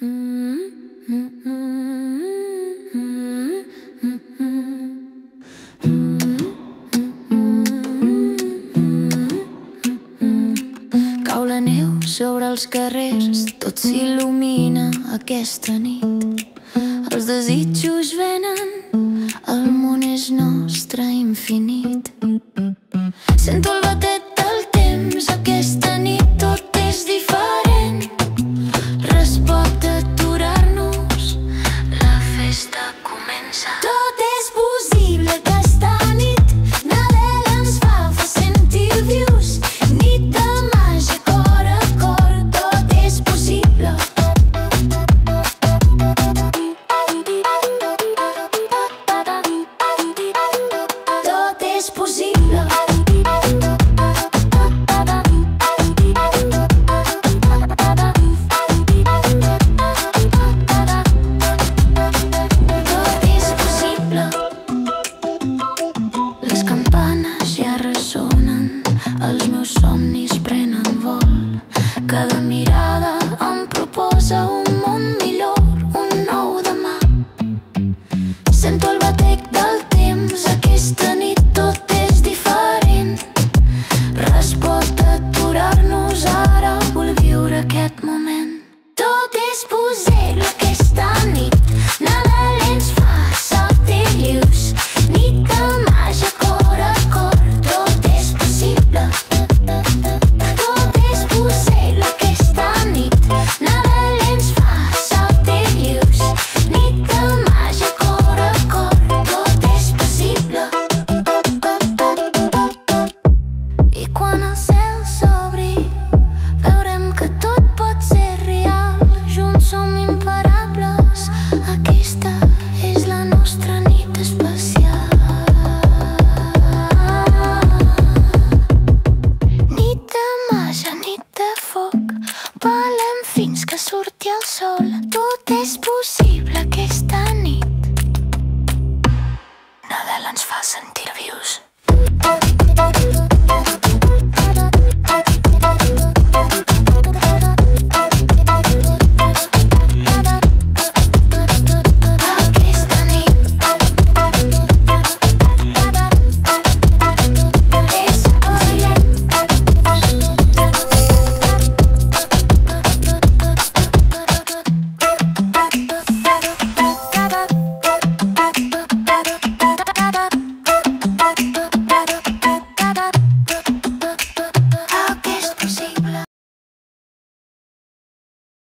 Cau la neu sobre els carrers, tot s'il·lumina aquesta nit. Els desitjos venen, el món és nostre infinit. Sento el batet del temps, aquesta nit tot és diferent. Res pot aturar-nos, la festa comença. Tot és possible aquesta nit, Nadal ens fa sentir vius. Nit de màgia, cor a cor, tot és possible. Tot és possible. Les campanes ja ressonen, els meus somnis prenen vol. Cada mirada em proposa un món millor, un nou demà. Sento el batec del temps, aquesta nit tot és diferent. Res pot aturar-nos ara, vull viure aquest moment. Tot és possible aquesta nit, Nadal ens fa sentir vius. Nit de màgia, cor a cor, tot és possible. Tot és possible aquesta nit, Nadal ens fa sentir vius. Nit de màgia, cor a cor, tot és possible. I quan el cel s'obri, veurem que tot pot ser real. Junts som imparables, aquesta és la nostra nit especial. Nit de màgia, nit de foc, balem fins que surti el sol. Tot és possible aquesta nit, Nadal ens fa sentir vius.